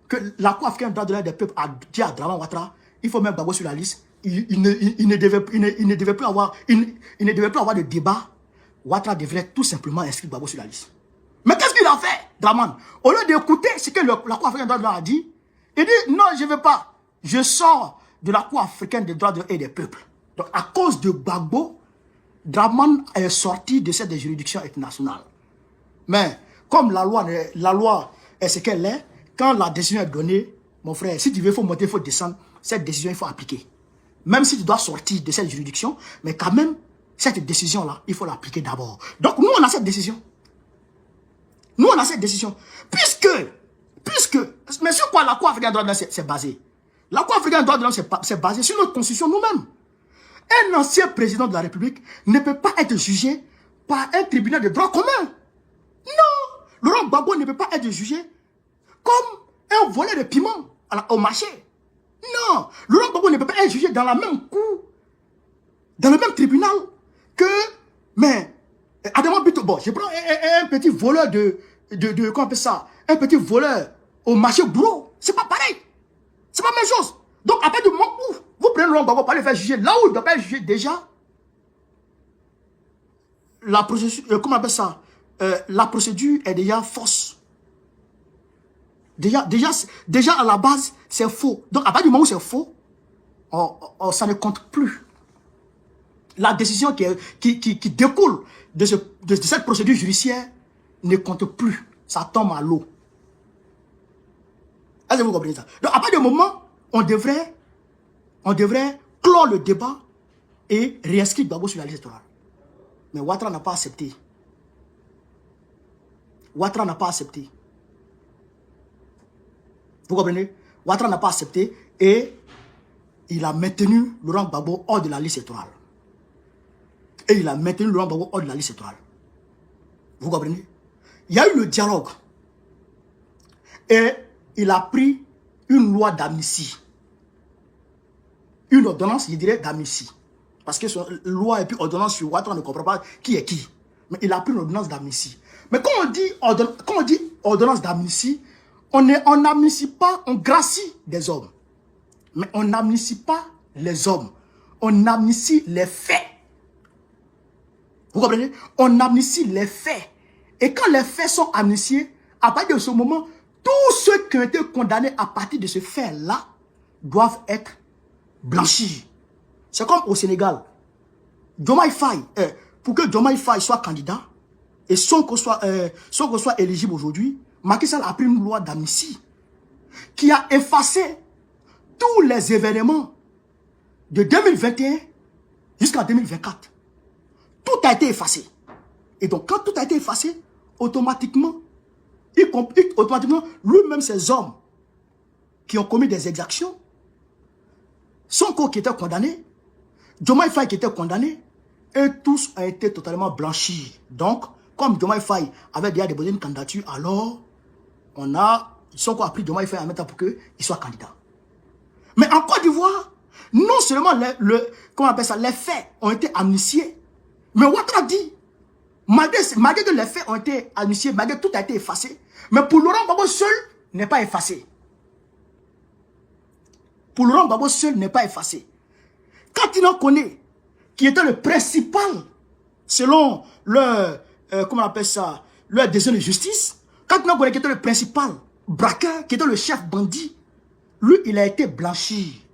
que la Cour africaine des droits de l'homme et des peuples a dit à Dramane Ouattara, il faut mettre Gbagbo sur la liste, il ne devait plus avoir de débat. Ouattara devrait tout simplement inscrire Gbagbo sur la liste. Mais qu'est-ce qu'il a fait, Dramane? Au lieu d'écouter ce que la Cour africaine des droits de l'homme a dit, il dit non, je ne veux pas. Je sors de la Cour africaine des droits de l'homme et des peuples. Donc, à cause de Gbagbo, Dramane est sorti de cette juridiction internationale. Mais, comme la loi est ce qu'elle est, quand la décision est donnée, mon frère, si tu veux, il faut monter, il faut descendre, cette décision, il faut appliquer. Même si tu dois sortir de cette juridiction, mais quand même, cette décision-là, il faut l'appliquer d'abord. Donc, nous, on a cette décision. Nous, on a cette décision. Puisque, mais sur quoi la Cour africaine des droits de l'homme s'est basée? La Cour africaine des droits de l'homme s'est basée sur notre constitution nous-mêmes. Un ancien président de la République ne peut pas être jugé par un tribunal de droit commun. Non! Laurent Gbagbo ne peut pas être jugé comme un voleur de piment au marché. Non! Laurent Gbagbo ne peut pas être jugé dans la même cour, dans le même tribunal que, mais, Adama Bito, bon, je prends un petit voleur comment on appelle ça? Un petit voleur au marché bourreau. C'est pas pareil. C'est pas la même chose. Donc, à partir du moment où vous prenez Laurent Gbagbo pour le faire juger, là où il ne doit pas être jugé déjà, la procédure, comment on appelle ça? La procédure est déjà fausse. Déjà à la base, c'est faux. Donc, à partir du moment où c'est faux, ça ne compte plus. La décision qui découle de cette procédure judiciaire ne compte plus. Ça tombe à l'eau. Est-ce que vous comprenez ça? Donc, à partir du moment, on devrait clore le débat et réinscrire Gbagbo sur la liste électorale. Mais Ouattara n'a pas accepté. Ouattara n'a pas accepté. Vous comprenez? Ouattara n'a pas accepté et il a maintenu Laurent Gbagbo hors de la liste électorale. Et il a maintenu Laurent Gbagbo hors de la liste électorale. Vous comprenez? Il y a eu le dialogue. Et il a pris une loi d'amnistie. Une ordonnance, je dirais, d'amnistie. Parce que loi et puis ordonnance sur Ouattara, on ne comprend pas qui est qui. Mais il a pris une ordonnance d'amnistie. Mais quand on dit ordonnance d'amnistie, on n'amnistie pas, on gracie des hommes. Mais on n'amnistie pas les hommes. On amnistie les faits. Vous comprenez? On amnistie les faits. Et quand les faits sont amnistiés, à partir de ce moment, tous ceux qui ont été condamnés à partir de ce fait-là doivent être blanchis. C'est comme au Sénégal. Diomaye Faye, pour que Diomaye Faye soit candidat, et Sonko soit éligible aujourd'hui, Macky Sall a pris une loi d'amnistie qui a effacé tous les événements de 2021 jusqu'à 2024. Tout a été effacé. Et donc, quand tout a été effacé, automatiquement, lui-même, ces hommes qui ont commis des exactions, Sonko qui était condamné, Diomaye Faye qui était condamné, et tous ont été totalement blanchis. Donc, comme Diomaye Faye avait déjà déposé une candidature, alors Sonko a pris Diomaye Faye en même temps pour qu'il soit candidat. Mais en Côte d'Ivoire, non seulement les faits ont été amnistiés, mais Ouattara dit, malgré que les faits ont été amnistiés, malgré que tout a été effacé, mais pour Laurent Gbagbo seul n'est pas effacé. Pour Laurent Gbagbo seul n'est pas effacé. Quand il en connaît, qui était le principal, selon leur décision de justice, quand il en connaît qui était le principal braqueur, qui était le chef bandit, lui, il a été blanchi.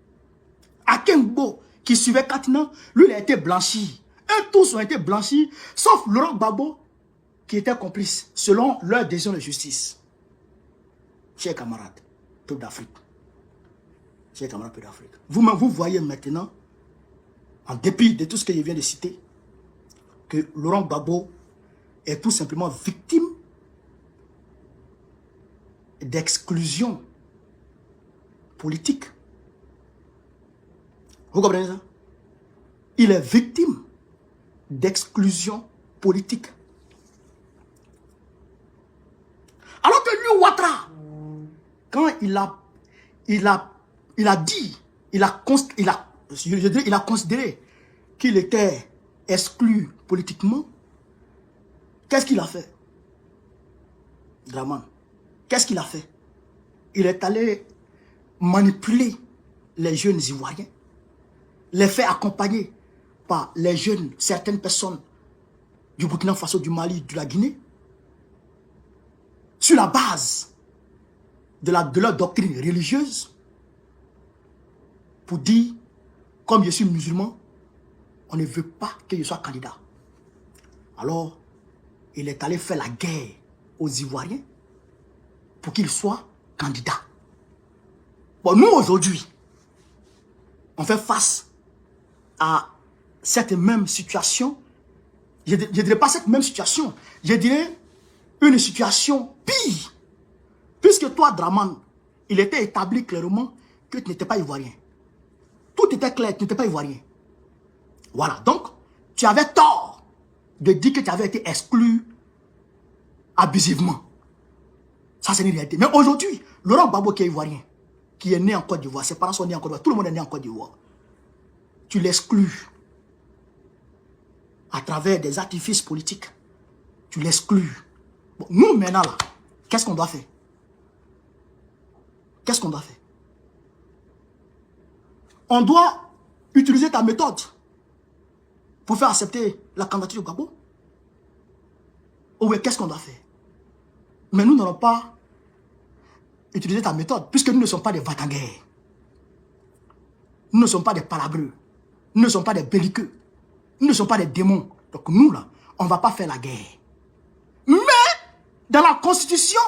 Akengbo, qui suivait Katina, lui, il a été blanchi. Eux tous ont été blanchis, sauf Laurent Gbagbo, qui était complice, selon leur décision de justice. Chers camarades, peuple d'Afrique. Chers camarades, peuple d'Afrique. Vous-même, vous voyez maintenant, en dépit de tout ce que je viens de citer, que Laurent Gbagbo est tout simplement victime d'exclusion politique. Vous comprenez ça? Il est victime d'exclusion politique. Alors que lui, Ouattara, quand il a dit, il a considéré qu'il était exclu politiquement, qu'est-ce qu'il a fait? Draman, qu'est-ce qu'il a fait? Il est allé manipuler les jeunes Ivoiriens, les faire accompagner par les jeunes, certaines personnes du Burkina Faso, du Mali, de la Guinée, sur la base de leur doctrine religieuse, pour dire, comme je suis musulman, on ne veut pas que je sois candidat. Alors, il est allé faire la guerre aux Ivoiriens pour qu'ils soient candidats. Bon, nous aujourd'hui, on fait face à cette même situation. Je ne dirais pas cette même situation, je dirais une situation pire. Puisque toi, Draman, il était établi clairement que tu n'étais pas ivoirien. Tout était clair, tu n'étais pas ivoirien. Voilà, donc, tu avais tort de dire que tu avais été exclu abusivement. Ça, c'est une réalité. Mais aujourd'hui, Laurent Gbagbo qui est ivoirien, qui est né en Côte d'Ivoire, ses parents sont nés en Côte d'Ivoire, tout le monde est né en Côte d'Ivoire. Tu l'exclus à travers des artifices politiques. Tu l'exclus. Bon, nous, maintenant, là, qu'est-ce qu'on doit faire? Qu'est-ce qu'on doit faire? On doit utiliser ta méthode pour faire accepter la candidature de Gbagbo? Ou bien qu'est-ce qu'on doit faire? Mais nous n'allons pas utiliser ta méthode, puisque nous ne sommes pas des vatanguers. Nous ne sommes pas des palabreux. Nous ne sommes pas des belliqueux. Nous ne sommes pas des démons. Donc nous, là, on ne va pas faire la guerre. Mais, dans la Constitution,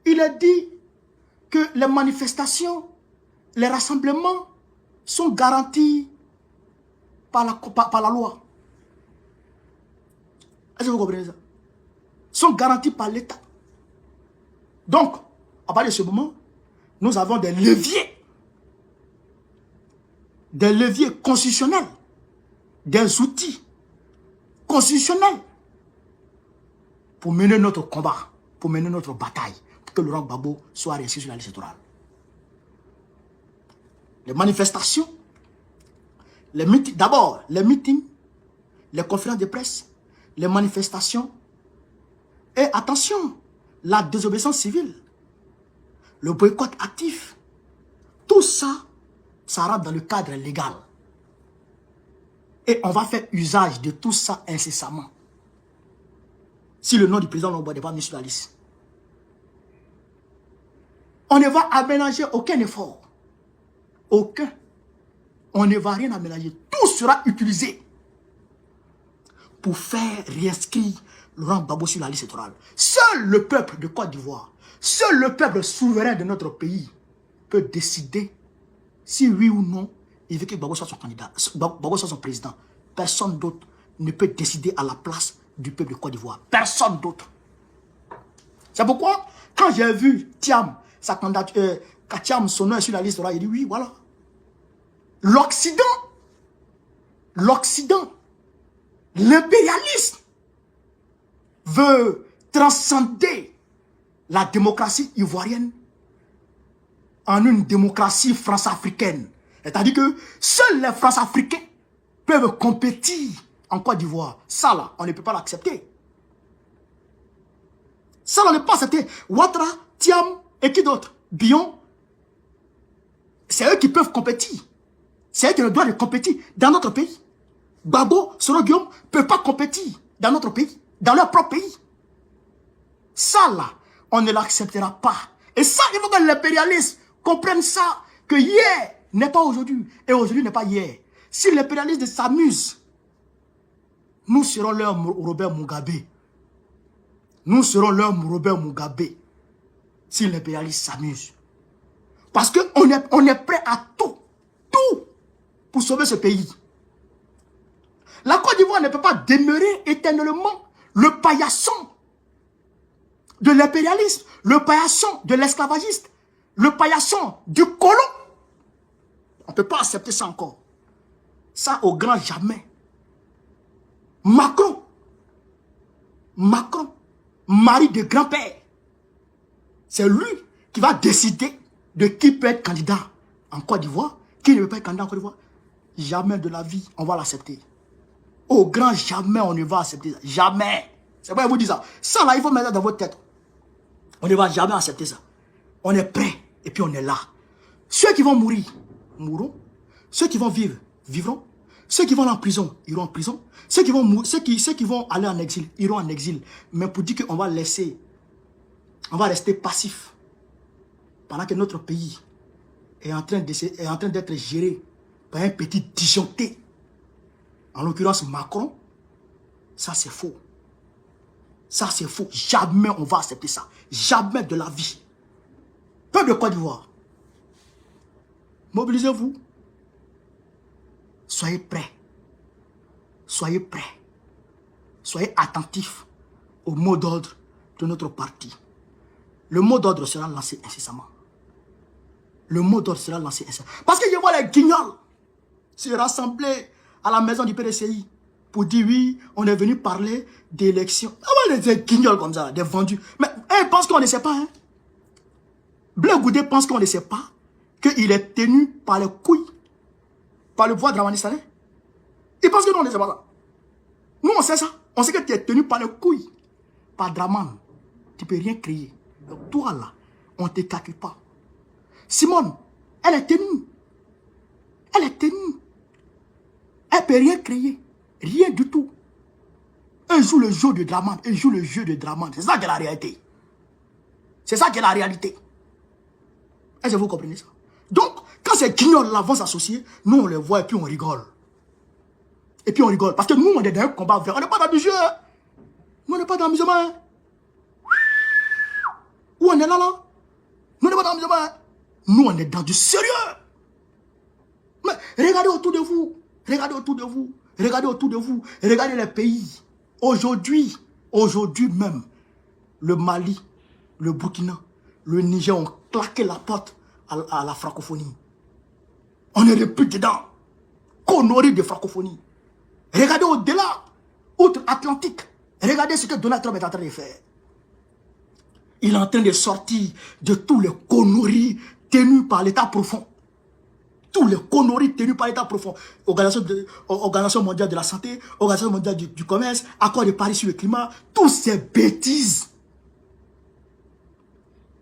il est dit que les manifestations les rassemblements sont garantis par la loi. Est-ce que vous comprenez ça? Sont garantis par l'État. Donc, à partir de ce moment, nous avons des leviers constitutionnels, des outils constitutionnels pour mener notre combat, pour mener notre bataille, pour que Laurent Gbagbo soit réussi sur la liste électorale. Les manifestations, les meetings, d'abord les meetings, les conférences de presse, les manifestations, et attention, la désobéissance civile, le boycott actif, tout ça, ça rentre dans le cadre légal. Et on va faire usage de tout ça incessamment. Si le nom du président Lombo n'est pas mis sur la liste. On ne va aménager aucun effort. Aucun. On ne va rien aménager. Tout sera utilisé pour faire réinscrire Laurent Gbagbo sur la liste électorale. Seul le peuple de Côte d'Ivoire, seul le peuple souverain de notre pays peut décider si oui ou non il veut que Gbagbo soit son candidat, Gbagbo soit son président. Personne d'autre ne peut décider à la place du peuple de Côte d'Ivoire. Personne d'autre. C'est pourquoi, quand j'ai vu Thiam, sa candidature, Thiam, son nom est sur la liste, il dit oui, voilà. L'Occident, l'impérialisme veut transcender la démocratie ivoirienne en une démocratie france-africaine. C'est-à-dire que seuls les France-Africains peuvent compétir en Côte d'Ivoire. Ça là, on ne peut pas l'accepter. Ça on ne peut pas accepter. Ouattara, Thiam et qui d'autre? Bion. C'est eux qui peuvent compétir. C'est eux qui ont le droit de compétir dans notre pays. Gbagbo, Soro Guillaume ne peuvent pas compétir dans notre pays, dans leur propre pays. Ça là, on ne l'acceptera pas. Et ça, il faut que l'impérialisme comprenne ça, que hier n'est pas aujourd'hui, et aujourd'hui n'est pas hier. Si l'impérialisme s'amuse, nous serons leur Robert Mugabe. Nous serons leur Robert Mugabe. Si l'impérialisme s'amuse. Parce qu'on est prêt à tout pour sauver ce pays. La Côte d'Ivoire ne peut pas demeurer éternellement le paillasson de l'impérialisme, le paillasson de l'esclavagiste, le paillasson du colon. On ne peut pas accepter ça encore. Ça au grand jamais. Macron, mari de grand-père, c'est lui qui va décider de qui peut être candidat en Côte d'Ivoire, qui ne peut pas être candidat en Côte d'Ivoire. Jamais de la vie, on va l'accepter. Au grand jamais, on ne va accepter ça. Jamais. C'est pourquoi je vous dis ça. Ça là, il faut mettre ça dans votre tête. On ne va jamais accepter ça. On est prêt et puis on est là. Ceux qui vont mourir, mourront. Ceux qui vont vivre, vivront. Ceux qui vont aller en prison, iront en prison. Ceux qui vont aller en exil, iront en exil. Mais pour dire qu'on va laisser, on va rester passif. Pendant que notre pays est en train d'être géré par un petit disjoncté. En l'occurrence Macron, ça c'est faux. Ça c'est faux. Jamais on va accepter ça. Jamais de la vie. Peuple de Côte d'Ivoire, mobilisez-vous. Soyez prêts. Soyez prêts. Soyez attentifs au mot d'ordre de notre parti. Le mot d'ordre sera lancé incessamment. Le mot d'ordre sera lancé incessamment. Parce que je vois les guignols se rassembler à la maison du PDCI pour dire oui, on est venu parler d'élection. Ah ouais, des guignols comme ça, des vendus. Mais ils pensent qu'on ne sait pas. Hein? Blé Goudé pense qu'on ne sait pas qu'il est tenu par les couilles, par le pouvoir Dramani Saleh. Ils pensent que nous on ne sait pas ça. Nous on sait ça. On sait que tu es tenu par les couilles, par Draman. Tu ne peux rien créer. Donc toi là, on ne te calcule pas. Simone, elle est tenue. Elle est tenue. Elle ne peut rien créer. Rien du tout. Elle joue le jeu de Draman. Elle joue le jeu de Draman. C'est ça qui est la réalité. C'est ça qui est la réalité. Est-ce que vous comprenez ça? Donc, quand ces guignols-là vont s'associer, nous on les voit et puis on rigole. Et puis on rigole. Parce que nous on est dans un combat vert. On n'est pas dans du jeu. Nous on n'est pas dans l'amusement. Où on est là? Nous on n'est pas dans l'amusement. Nous on est dans du sérieux. Regardez autour de vous. Regardez autour de vous. Regardez autour de vous. Regardez les pays. Aujourd'hui même, le Mali, le Burkina, le Niger ont claqué la porte à la francophonie. On est plus dedans. Connerie de francophonie. Regardez au-delà, outre-Atlantique. Regardez ce que Donald Trump est en train de faire. Il est en train de sortir de tous les conneries tenues par l'État profond. Tous les conneries tenues par l'État profond. Organisation mondiale de la santé, Organisation mondiale du commerce, accord de Paris sur le climat, toutes ces bêtises.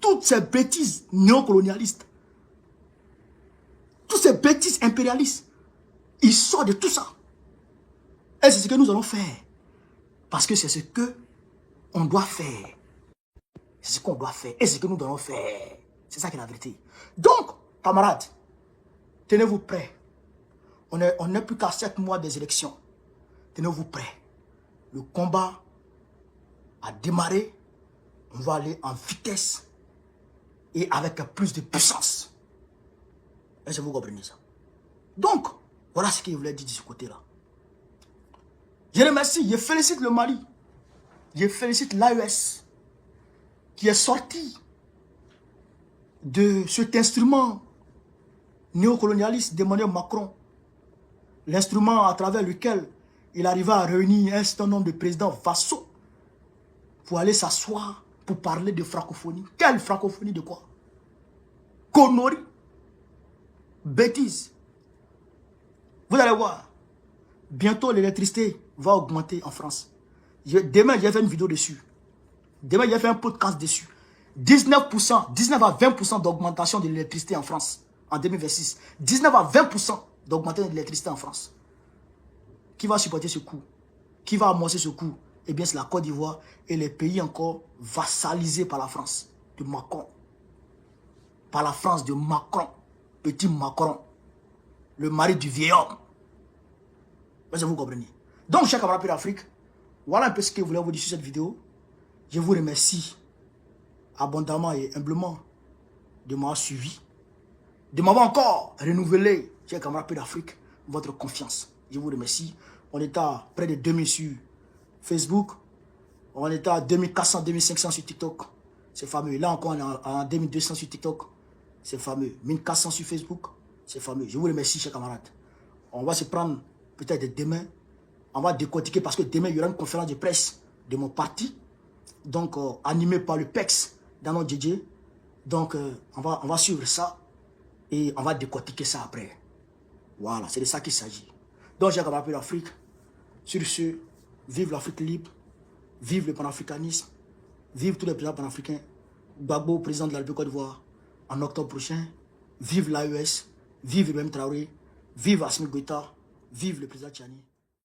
Toutes ces bêtises néocolonialistes. Toutes ces bêtises impérialistes. Ils sortent de tout ça. Et c'est ce que nous allons faire. Parce que c'est ce que on doit faire. C'est ce qu'on doit faire. Et c'est ce que nous devons faire. C'est ça qui est la vérité. Donc, camarades, tenez-vous prêts. On n'est plus qu'à 7 mois des élections. Tenez-vous prêts. Le combat a démarré. On va aller en vitesse et avec plus de puissance. Est-ce que vous comprenez ça? Donc, voilà ce qu'il voulait dire de ce côté-là. Je remercie, je félicite le Mali. Je félicite l'AES qui est sorti de cet instrument néocolonialiste d'Emmanuel Macron. L'instrument à travers lequel il arriva à réunir un certain nombre de présidents vassaux pour aller s'asseoir pour parler de francophonie. Quelle francophonie de quoi? Connerie. Bêtise. Vous allez voir. Bientôt l'électricité va augmenter en France. Demain, j'ai fait une vidéo dessus. Demain, j'ai fait un podcast dessus. 19%, 19 à 20% d'augmentation de l'électricité en France en 2026. 19 à 20% d'augmentation de l'électricité en France. Qui va supporter ce coût? Qui va amorcer ce coût? Eh bien, c'est la Côte d'Ivoire et les pays encore vassalisés par la France de Macron. Par la France de Macron. Petit Macron. Le mari du vieil homme. Est-ce que vous comprenez? Donc, chers camarades d'Afrique, voilà un peu ce que je voulais vous dire sur cette vidéo. Je vous remercie abondamment et humblement de m'avoir suivi, de m'avoir encore renouvelé, chers camarades d'Afrique, votre confiance. Je vous remercie. On est à près de 2000 sur Facebook. On est à 2400, 2500 sur TikTok. C'est fameux. Là encore, on est à 2200 sur TikTok. C'est fameux. 1400 sur Facebook. C'est fameux. Je vous remercie, chers camarades. On va se prendre peut-être demain. On va décortiquer parce que demain, il y aura une conférence de presse de mon parti. Donc, animée par le PEX dans notre DJ. Donc, on va suivre ça. Et on va décortiquer ça après. Voilà, c'est de ça qu'il s'agit. Donc, j'ai appelé l'Afrique. Sur ce, vive l'Afrique libre. Vive le panafricanisme. Vive tous les présidents panafricains. Gbagbo, président de la République Côte d'Ivoire, en octobre prochain. Vive l'AES. Vive Ibrahim Traoré. Vive Assimi Goïta. Vive le président Tchani.